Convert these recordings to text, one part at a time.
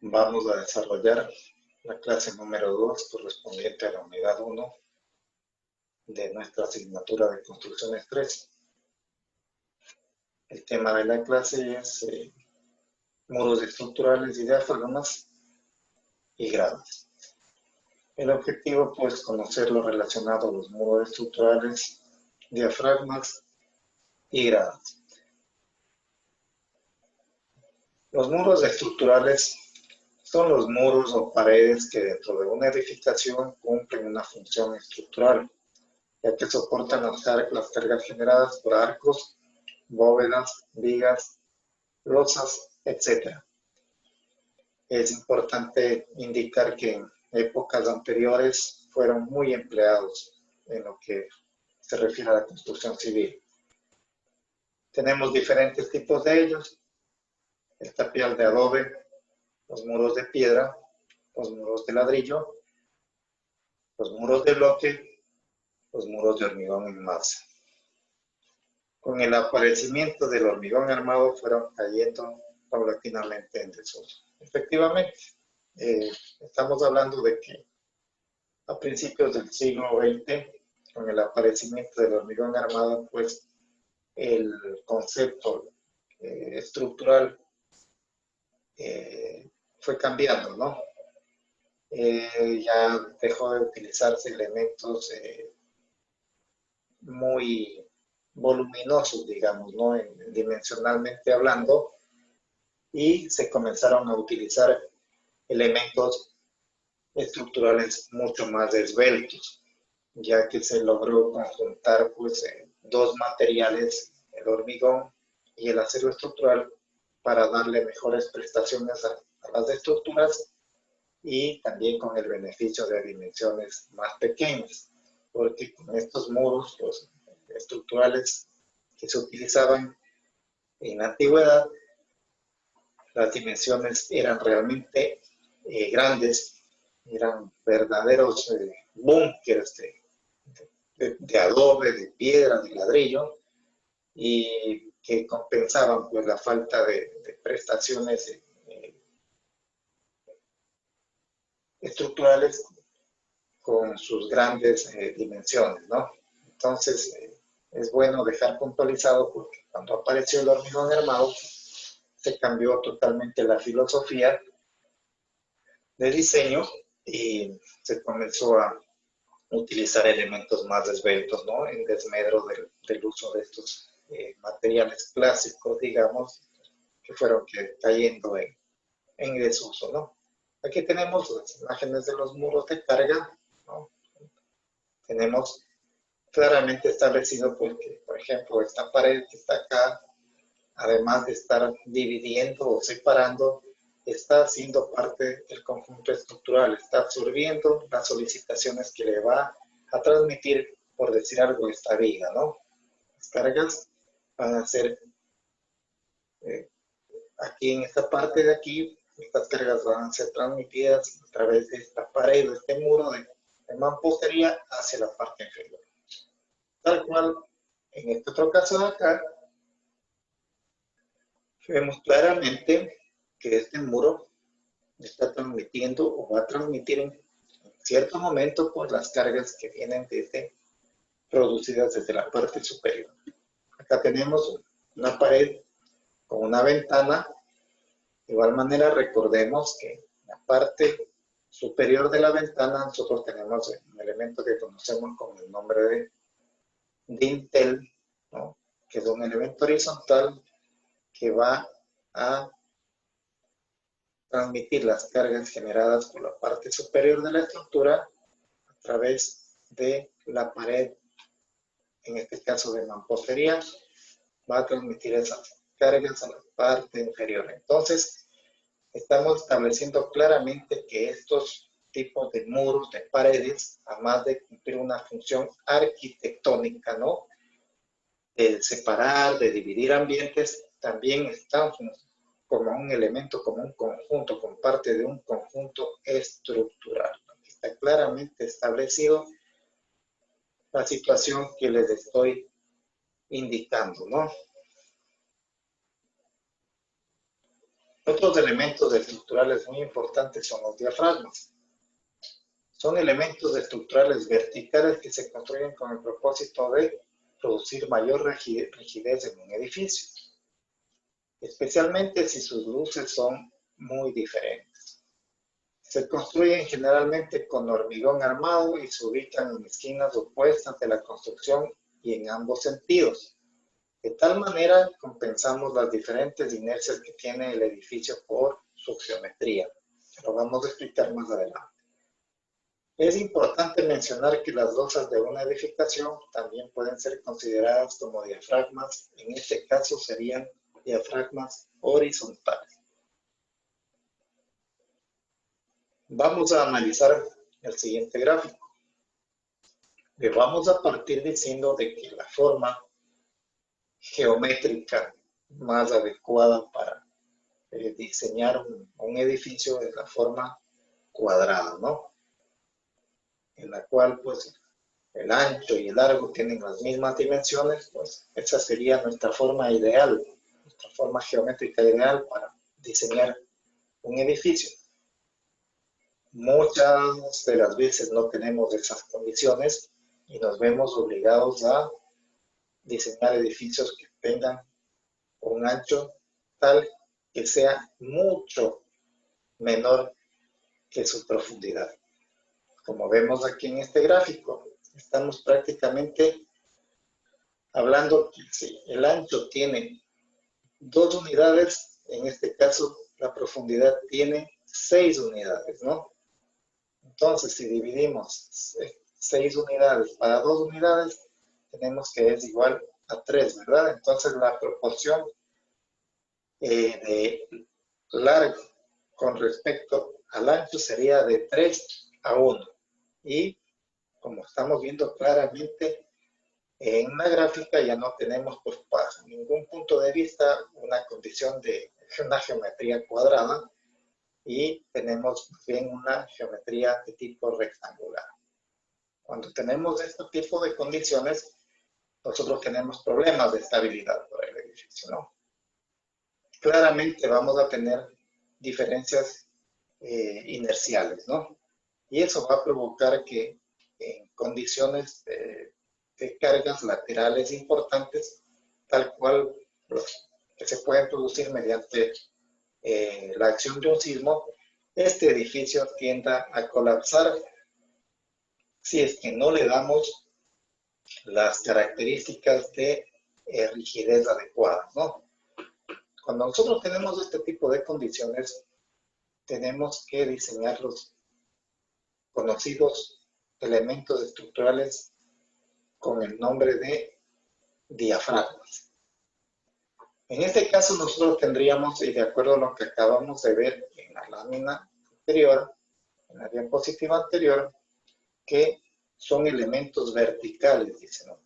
Vamos a desarrollar la clase número 2 correspondiente a la unidad 1 de nuestra asignatura de Construcciones 3. El tema de la clase es muros estructurales y diafragmas y gradas. El objetivo pues conocer lo relacionado a los muros estructurales, diafragmas y gradas. Los muros estructurales son los muros o paredes que dentro de una edificación cumplen una función estructural, ya que soportan las cargas generadas por arcos, bóvedas, vigas, losas, etc. Es importante indicar que en épocas anteriores fueron muy empleados en lo que se refiere a la construcción civil. Tenemos diferentes tipos de ellos: el tapial de adobe, los muros de piedra, los muros de ladrillo, los muros de bloque, los muros de hormigón en masa. Con el aparecimiento del hormigón armado fueron cayendo paulatinamente en desuso. Efectivamente, estamos hablando de que a principios del siglo XX, con el aparecimiento del hormigón armado, pues el concepto estructural fue cambiando, ¿no? Ya dejó de utilizarse elementos muy voluminosos, digamos, ¿no? Dimensionalmente hablando, y se comenzaron a utilizar elementos estructurales mucho más esbeltos, ya que se logró conjuntar pues dos materiales, el hormigón y el acero estructural, para darle mejores prestaciones a las estructuras y también con el beneficio de dimensiones más pequeñas, porque con estos muros los estructurales que se utilizaban en la antigüedad, las dimensiones eran realmente grandes, eran verdaderos búnkers de adobe, de piedra, de ladrillo, y que compensaban pues la falta de prestaciones estructurales con sus grandes dimensiones, ¿no? Entonces, es bueno dejar puntualizado, porque cuando apareció el hormigón armado, se cambió totalmente la filosofía de diseño y se comenzó a utilizar elementos más esbeltos, ¿no? En desmedro del uso de estos materiales clásicos, digamos, que fueron cayendo en desuso, ¿no? Aquí tenemos las imágenes de los muros de carga, ¿no? Tenemos claramente establecido porque, por ejemplo, esta pared que está acá, además de estar dividiendo o separando, está siendo parte del conjunto estructural, está absorbiendo las solicitaciones que le va a transmitir, por decir algo, esta viga, ¿no? Las cargas van a ser aquí en esta parte de aquí, estas cargas van a ser transmitidas a través de esta pared, de este muro de mampostería hacia la parte inferior. Tal cual, en este otro caso de acá, vemos claramente que este muro está transmitiendo o va a transmitir en cierto momento por las cargas que vienen producidas desde la parte superior. Acá tenemos una pared con una ventana. De igual manera, recordemos que en la parte superior de la ventana nosotros tenemos un elemento que conocemos con el nombre de dintel, ¿no? Que es un elemento horizontal que va a transmitir las cargas generadas por la parte superior de la estructura a través de la pared, en este caso de mampostería, va a transmitir esas cargas a la parte inferior. Entonces, estamos estableciendo claramente que estos tipos de muros, de paredes, además de cumplir una función arquitectónica, ¿no? De separar, de dividir ambientes, también están como un elemento, como un conjunto, como parte de un conjunto estructural. Está claramente establecido la situación que les estoy indicando, ¿no? Otros elementos estructurales muy importantes son los diafragmas. Son elementos estructurales verticales que se construyen con el propósito de producir mayor rigidez en un edificio, especialmente si sus luces son muy diferentes. Se construyen generalmente con hormigón armado y se ubican en esquinas opuestas de la construcción y en ambos sentidos. De tal manera compensamos las diferentes inercias que tiene el edificio por su geometría. Lo vamos a explicar más adelante. Es importante mencionar que las losas de una edificación también pueden ser consideradas como diafragmas. En este caso serían diafragmas horizontales. Vamos a analizar el siguiente gráfico. Le vamos a partir diciendo de que la forma geométrica más adecuada para diseñar un edificio es la forma cuadrada, ¿no? En la cual pues el ancho y el largo tienen las mismas dimensiones, pues esa sería nuestra forma ideal, nuestra forma geométrica ideal para diseñar un edificio. Muchas de las veces no tenemos esas condiciones y nos vemos obligados a diseñar edificios que tengan un ancho tal que sea mucho menor que su profundidad. Como vemos aquí en este gráfico, estamos prácticamente hablando que si el ancho tiene 2 unidades, en este caso la profundidad tiene 6 unidades, ¿no? Entonces, si dividimos 6 unidades para 2 unidades, tenemos que es igual a 3, ¿verdad? Entonces, la proporción de largo con respecto al ancho sería de 3 a 1. Y como estamos viendo claramente en la gráfica, ya no tenemos pues, para ningún punto de vista una condición de una geometría cuadrada y tenemos bien una geometría de tipo rectangular. Cuando tenemos este tipo de condiciones, nosotros tenemos problemas de estabilidad por el edificio, ¿no? Claramente vamos a tener diferencias inerciales, ¿no? Y eso va a provocar que en condiciones de cargas laterales importantes, tal cual los que se pueden producir mediante la acción de un sismo, este edificio tienda a colapsar si es que no le damos las características de rigidez adecuadas, ¿no? Cuando nosotros tenemos este tipo de condiciones, tenemos que diseñar los conocidos elementos estructurales con el nombre de diafragmas. En este caso nosotros tendríamos, y de acuerdo a lo que acabamos de ver en la lámina anterior, en la diapositiva anterior, que son elementos verticales, dicen, ¿no?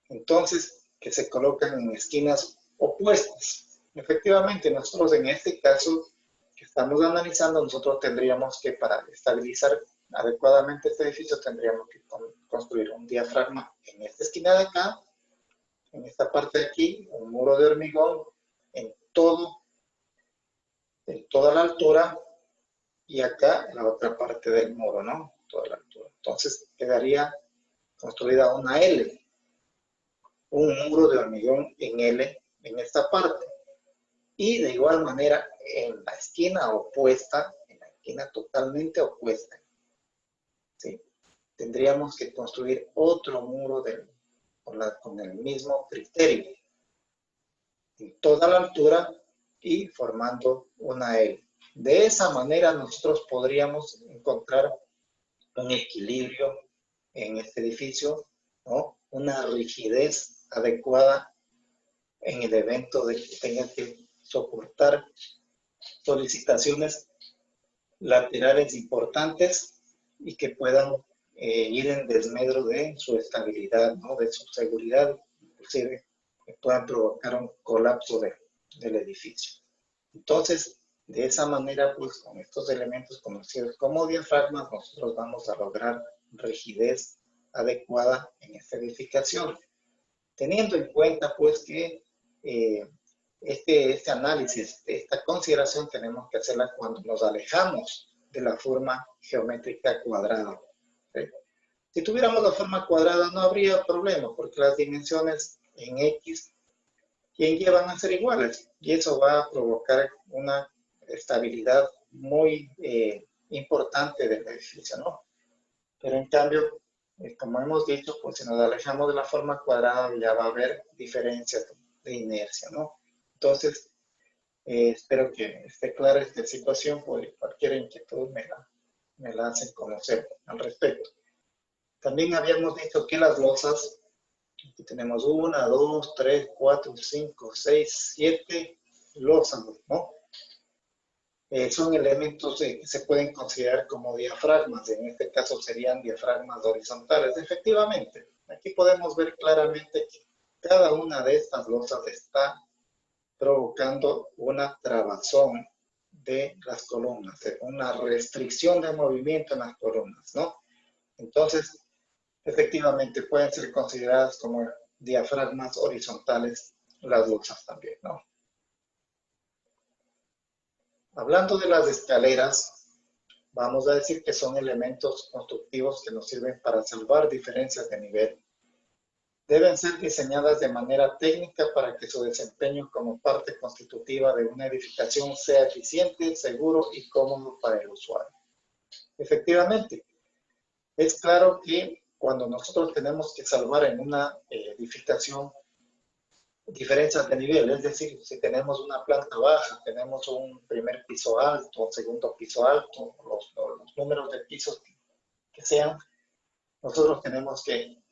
Entonces, que se colocan en esquinas opuestas. Efectivamente, nosotros en este caso que estamos analizando, nosotros tendríamos que, para estabilizar adecuadamente este edificio, tendríamos que construir un diafragma en esta esquina de acá, en esta parte de aquí, un muro de hormigón en toda la altura, y acá la otra parte del muro, ¿no? Toda la altura. Entonces quedaría construida una L, un muro de hormigón en L en esta parte. Y de igual manera, en la esquina opuesta, en la esquina totalmente opuesta, ¿sí? Tendríamos que construir otro muro con el mismo criterio, en toda la altura y formando una L. De esa manera nosotros podríamos encontrar un equilibrio en este edificio, ¿no? Una rigidez adecuada en el evento de que tenga que soportar solicitaciones laterales importantes y que puedan ir en desmedro de su estabilidad, ¿no? De su seguridad, inclusive que puedan provocar un colapso del edificio. Entonces, de esa manera, pues con estos elementos conocidos como diafragmas, nosotros vamos a lograr rigidez adecuada en esta edificación. Teniendo en cuenta, pues, que este análisis de esta consideración tenemos que hacerla cuando nos alejamos de la forma geométrica cuadrada. ¿Sí? Si tuviéramos la forma cuadrada no habría problema, porque las dimensiones en X y en Y van a ser iguales, y eso va a provocar una estabilidad muy importante del edificio, ¿no? Pero en cambio, como hemos dicho, pues si nos alejamos de la forma cuadrada ya va a haber diferencias de inercia, ¿no? Entonces, espero que esté clara esta situación, por cualquier inquietud me la hacen conocer al respecto. También habíamos dicho que las losas, aquí tenemos 1, 2, 3, 4, 5, 6, 7 losas, ¿no? Son elementos que se pueden considerar como diafragmas, en este caso serían diafragmas horizontales. Efectivamente, aquí podemos ver claramente que cada una de estas losas está provocando una trabazón de las columnas, una restricción de movimiento en las columnas, ¿no? Entonces, efectivamente pueden ser consideradas como diafragmas horizontales las losas también, ¿no? Hablando de las escaleras, vamos a decir que son elementos constructivos que nos sirven para salvar diferencias de nivel. Deben ser diseñadas de manera técnica para que su desempeño como parte constitutiva de una edificación sea eficiente, seguro y cómodo para el usuario. Efectivamente, es claro que cuando nosotros tenemos que salvar en una edificación diferencias de nivel, es decir, si tenemos una planta baja, tenemos un primer piso alto, un segundo piso alto, los números de pisos que sean, nosotros tenemos que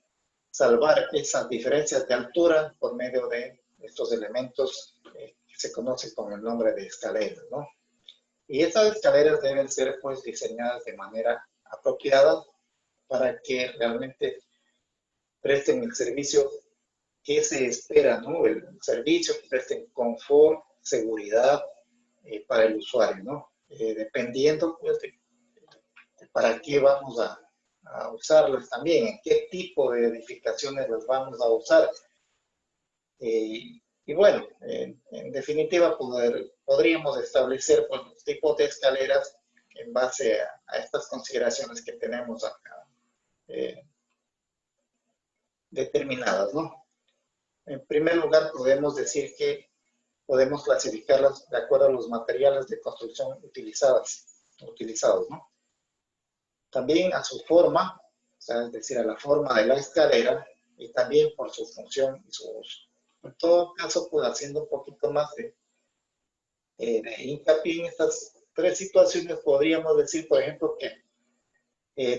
salvar esas diferencias de altura por medio de estos elementos que se conocen con el nombre de escaleras, ¿no? Y estas escaleras deben ser pues diseñadas de manera apropiada para que realmente presten el servicio que se espera, ¿no? El servicio que presten confort, seguridad para el usuario, ¿no? Dependiendo pues, de para qué vamos a usarlas también, en qué tipo de edificaciones las vamos a usar. Y bueno, en definitiva, podríamos establecer pues, los tipos de escaleras en base a estas consideraciones que tenemos acá determinadas, ¿no? En primer lugar, podemos decir que podemos clasificarlas de acuerdo a los materiales de construcción utilizados, ¿no? También a su forma, o sea, es decir, a la forma de la escalera y también por su función y su uso. En todo caso, pues haciendo un poquito más de hincapié en estas tres situaciones, podríamos decir, por ejemplo, que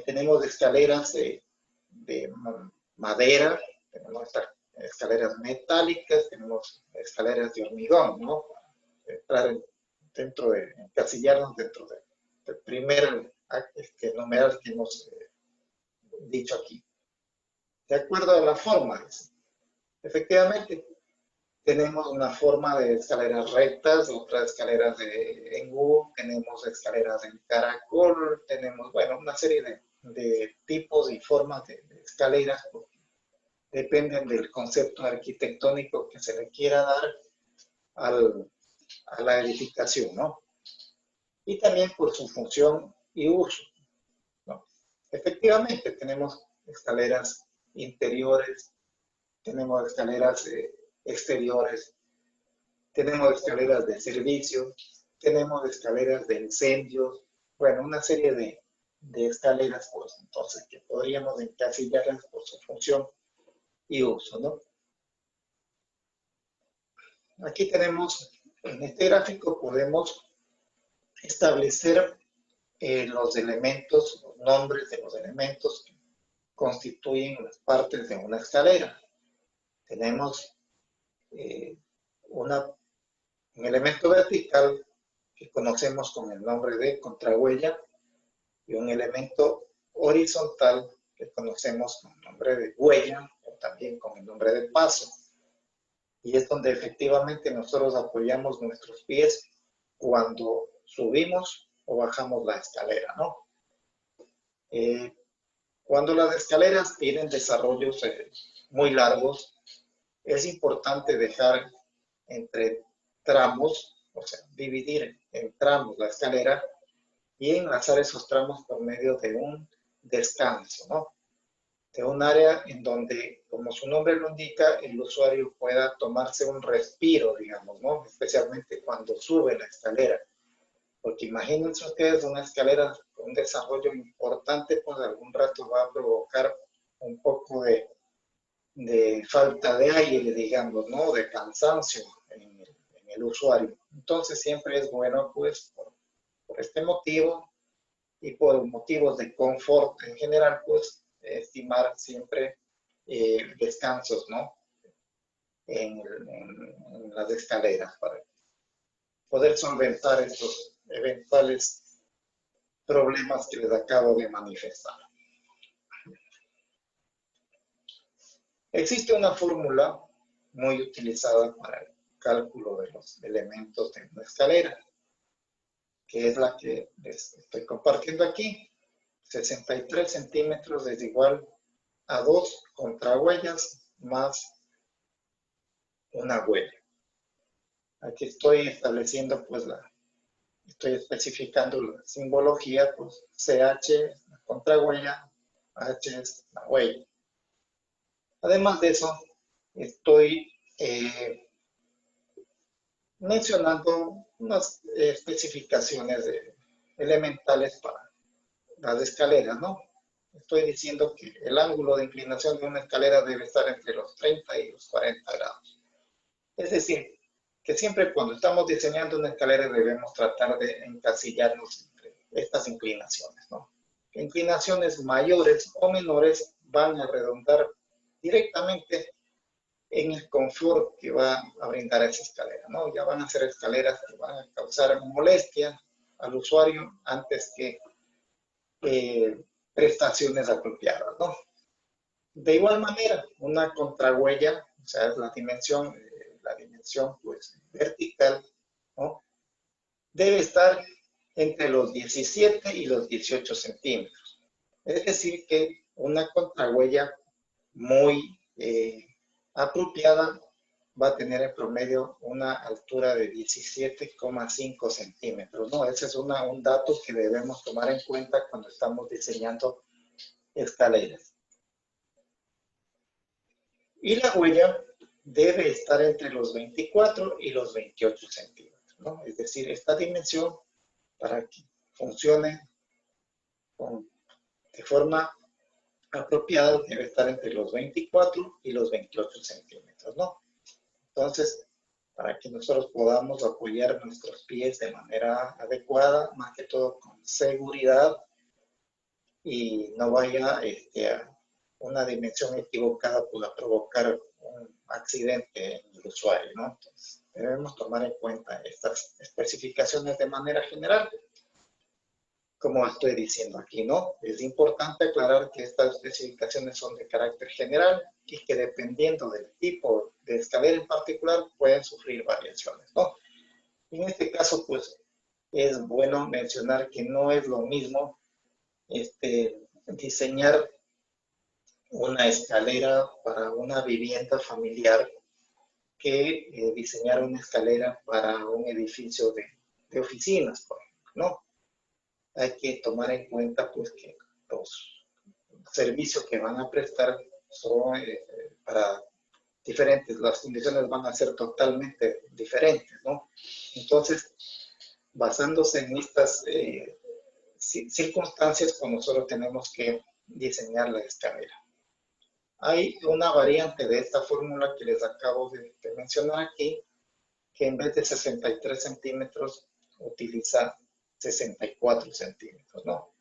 tenemos escaleras de madera, tenemos escaleras metálicas, tenemos escaleras de hormigón, ¿no? Entrar encasillarnos dentro del primer numeral que hemos dicho aquí. De acuerdo a la forma, efectivamente, tenemos una forma de escaleras rectas, otras escaleras en U, tenemos escaleras en caracol, tenemos, bueno, una serie de tipos y formas de escaleras, dependen del concepto arquitectónico que se le quiera dar a la edificación, ¿no? Y también por su función y uso, ¿no? Efectivamente, tenemos escaleras interiores, tenemos escaleras exteriores, tenemos escaleras de servicio, tenemos escaleras de incendios, bueno, una serie de escaleras, pues, entonces, que podríamos encasillarlas por su función y uso, ¿no? Aquí tenemos, en este gráfico podemos establecer los elementos, los nombres de los elementos que constituyen las partes de una escalera. Tenemos un elemento vertical que conocemos con el nombre de contrahuella y un elemento horizontal que conocemos con el nombre de huella o también con el nombre de paso. Y es donde efectivamente nosotros apoyamos nuestros pies cuando subimos o bajamos la escalera, ¿no? Cuando las escaleras tienen desarrollos muy largos, es importante dejar entre tramos o sea, dividir en tramos la escalera y enlazar esos tramos por medio de un descanso, ¿no? De un área en donde, como su nombre lo indica, el usuario pueda tomarse un respiro, digamos, ¿no? Especialmente cuando sube la escalera. Porque imagínense ustedes una escalera con un desarrollo importante, pues algún rato va a provocar un poco de falta de aire, digamos, ¿no? De cansancio en el usuario. Entonces siempre es bueno, pues, por este motivo y por motivos de confort en general, pues, estimar siempre descansos, ¿no? En las escaleras para poder solventar estos eventuales problemas que les acabo de manifestar. Existe una fórmula muy utilizada para el cálculo de los elementos de una escalera, que es la que les estoy compartiendo aquí. 63 centímetros es igual a 2 contrahuellas más una huella. Aquí estoy estableciendo, pues, estoy especificando la simbología, pues, CH es la contrahuella, H es la huella. Además de eso, estoy mencionando unas especificaciones elementales para las escaleras, ¿no? Estoy diciendo que el ángulo de inclinación de una escalera debe estar entre los 30 y los 40 grados. Es decir, que siempre cuando estamos diseñando una escalera debemos tratar de encasillarnos entre estas inclinaciones, ¿no? Inclinaciones mayores o menores van a redundar directamente en el confort que va a brindar esa escalera, ¿no? Ya van a ser escaleras que van a causar molestia al usuario antes que prestaciones apropiadas, ¿no? De igual manera, una contrahuella, o sea, es la dimensión pues, vertical, ¿no? Debe estar entre los 17 y los 18 centímetros. Es decir, que una contrahuella muy apropiada va a tener en promedio una altura de 17,5 centímetros, ¿no? Ese es un dato que debemos tomar en cuenta cuando estamos diseñando escaleras. Y la huella debe estar entre los 24 y los 28 centímetros, ¿no? Es decir, esta dimensión, para que funcione de forma apropiada, debe estar entre los 24 y los 28 centímetros, ¿no? Entonces, para que nosotros podamos apoyar nuestros pies de manera adecuada, más que todo con seguridad, y no vaya a una dimensión equivocada pueda provocar un accidente en el usuario, ¿no? Entonces, debemos tomar en cuenta estas especificaciones de manera general, como estoy diciendo aquí, ¿no? Es importante aclarar que estas especificaciones son de carácter general y que dependiendo del tipo de escalera en particular pueden sufrir variaciones, ¿no? En este caso, pues, es bueno mencionar que no es lo mismo diseñar una escalera para una vivienda familiar que diseñar una escalera para un edificio de oficinas, por ejemplo, ¿no? Hay que tomar en cuenta, pues, que los servicios que van a prestar son para diferentes, las condiciones van a ser totalmente diferentes, ¿no? Entonces, basándose en estas circunstancias, pues nosotros tenemos que diseñar la escalera. Hay una variante de esta fórmula que les acabo de mencionar aquí, que en vez de 63 centímetros utiliza 64 centímetros, ¿no?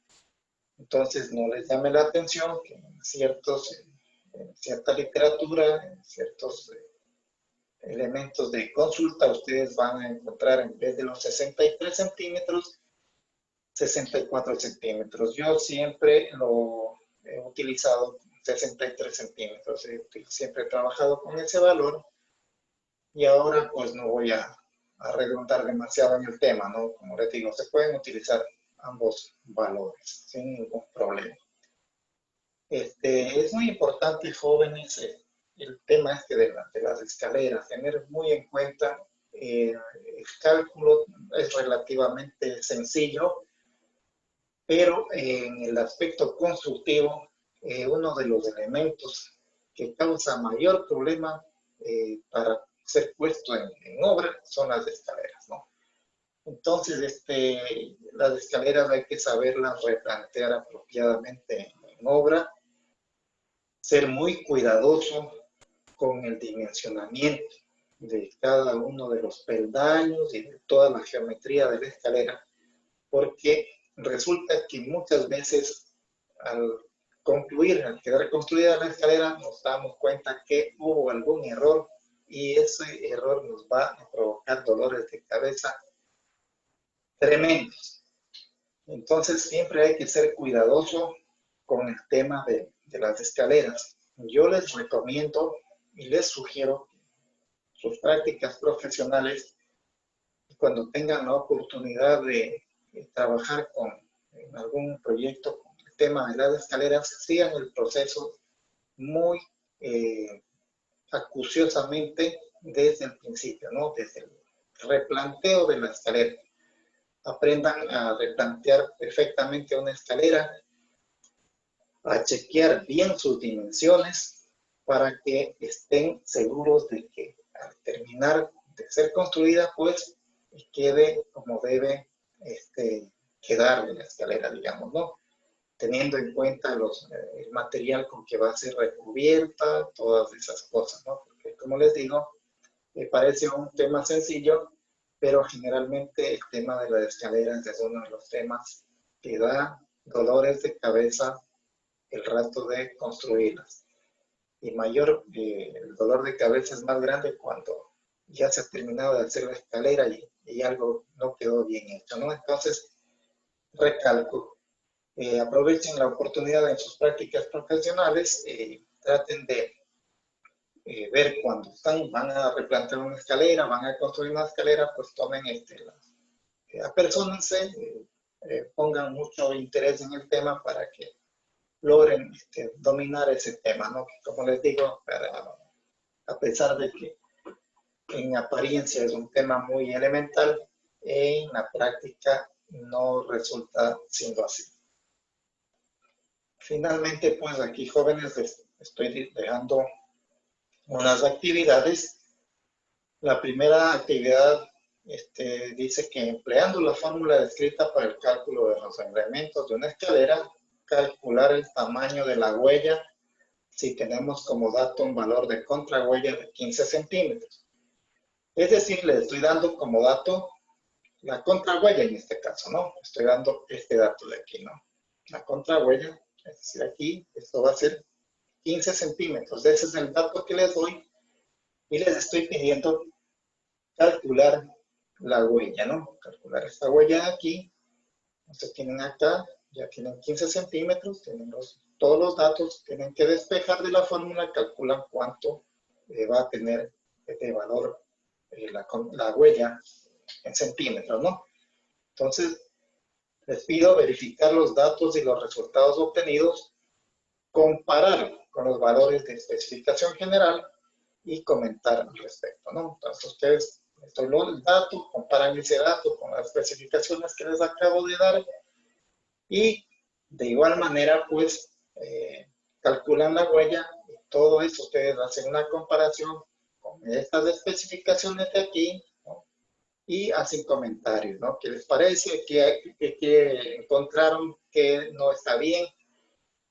Entonces, no les llame la atención que en cierta literatura, en ciertos elementos de consulta, ustedes van a encontrar en vez de los 63 centímetros, 64 centímetros. Yo siempre lo he utilizado 63 centímetros. Siempre he trabajado con ese valor y ahora pues no voy a redundar demasiado en el tema, ¿no? Como les digo, se pueden utilizar ambos valores sin ningún problema. Es muy importante, jóvenes, el tema de las escaleras, tener muy en cuenta el cálculo es relativamente sencillo, pero en el aspecto constructivo, uno de los elementos que causa mayor problema para ser puesto en obra son las escaleras, ¿no? Entonces, las escaleras hay que saberlas replantear apropiadamente en obra, ser muy cuidadoso con el dimensionamiento de cada uno de los peldaños y de toda la geometría de la escalera, porque resulta que muchas veces al quedar construida la escalera, nos damos cuenta que hubo algún error y ese error nos va a provocar dolores de cabeza tremendos. Entonces siempre hay que ser cuidadoso con el tema de las escaleras. Yo les recomiendo y les sugiero sus prácticas profesionales, cuando tengan la oportunidad de trabajar en algún proyecto con el tema de las escaleras, sigan el proceso muy acuciosamente desde el principio, ¿no? Desde el replanteo de la escalera. Aprendan a replantear perfectamente una escalera, a chequear bien sus dimensiones para que estén seguros de que al terminar de ser construida, pues quede como debe quedar la escalera, digamos, ¿no? Teniendo en cuenta el material con que va a ser recubierta, todas esas cosas, ¿no? Porque como les digo, me parece un tema sencillo, pero generalmente el tema de las escaleras es uno de los temas que da dolores de cabeza el rato de construirlas. Y el dolor de cabeza es más grande cuando ya se ha terminado de hacer la escalera y algo no quedó bien hecho, ¿no? Entonces, recalco, aprovechen la oportunidad en sus prácticas profesionales, traten de ver cuando van a replantear una escalera, van a construir una escalera, pues tomen apersónense, pongan mucho interés en el tema para que logren dominar ese tema, ¿no? Como les digo, a pesar de que en apariencia es un tema muy elemental, en la práctica no resulta siendo así. Finalmente, pues aquí, jóvenes, les estoy dejando unas actividades. La primera actividad dice que empleando la fórmula descrita para el cálculo de los elementos de una escalera, calcular el tamaño de la huella si tenemos como dato un valor de contrahuella de 15 centímetros. Es decir, le estoy dando como dato la contrahuella en este caso, ¿no? Estoy dando este dato de aquí, ¿no? La contrahuella, es decir, aquí, esto va a ser 15 centímetros. Ese es el dato que les doy y les estoy pidiendo calcular la huella, ¿no? Calcular esta huella de aquí. Entonces tienen acá, ya tienen 15 centímetros, tienen todos los datos, tienen que despejar de la fórmula, calculan cuánto va a tener este valor, la huella en centímetros, ¿no? Entonces, les pido verificar los datos y los resultados obtenidos, comparar con los valores de especificación general y comentar al respecto, ¿no? Entonces, ustedes, esto es el dato, comparan ese dato con las especificaciones que les acabo de dar y de igual manera, pues, calculan la huella y todo eso. Ustedes hacen una comparación con estas especificaciones de aquí, ¿no? Y hacen comentarios, ¿no? ¿Qué les parece? ¿Qué encontraron que no está bien?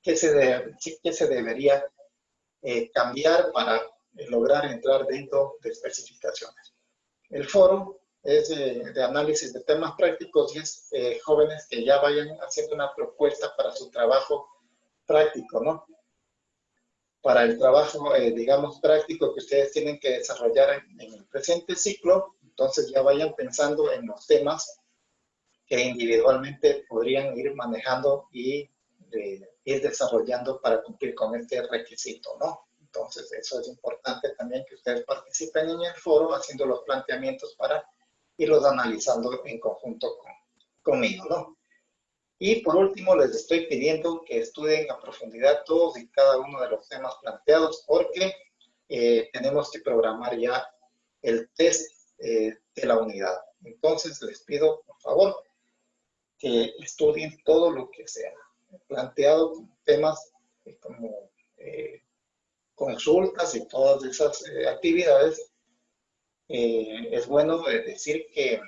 ¿Qué se debería cambiar para lograr entrar dentro de especificaciones? El foro es de análisis de temas prácticos y es jóvenes que ya vayan haciendo una propuesta para su trabajo práctico, ¿no? Para el trabajo, digamos, práctico que ustedes tienen que desarrollar en el presente ciclo, entonces ya vayan pensando en los temas que individualmente podrían ir manejando y ir desarrollando para cumplir con este requisito, ¿no? Entonces, eso es importante también que ustedes participen en el foro haciendo los planteamientos para irlos analizando en conjunto conmigo, ¿no? Y por último, les estoy pidiendo que estudien a profundidad todos y cada uno de los temas planteados porque tenemos que programar ya el test de la unidad. Entonces les pido, por favor, que estudien todo lo que sea planteado como temas como consultas y todas esas actividades. Es bueno decir que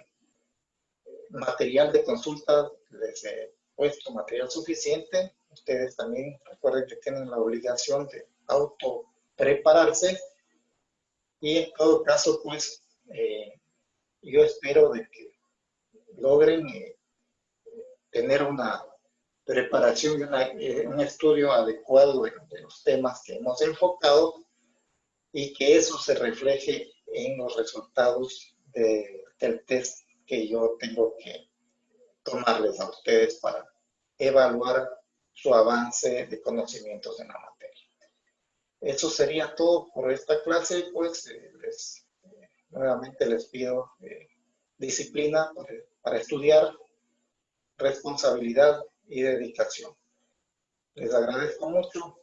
material de consulta les he puesto material suficiente. Ustedes también recuerden que tienen la obligación de auto prepararse y en todo caso pues yo espero de que logren tener una preparación y un estudio adecuado de los temas que hemos enfocado y que eso se refleje en los resultados del test que yo tengo que tomarles a ustedes para evaluar su avance de conocimientos en la materia. Eso sería todo por esta clase, pues nuevamente les pido disciplina para estudiar, responsabilidad y dedicación. Les agradezco mucho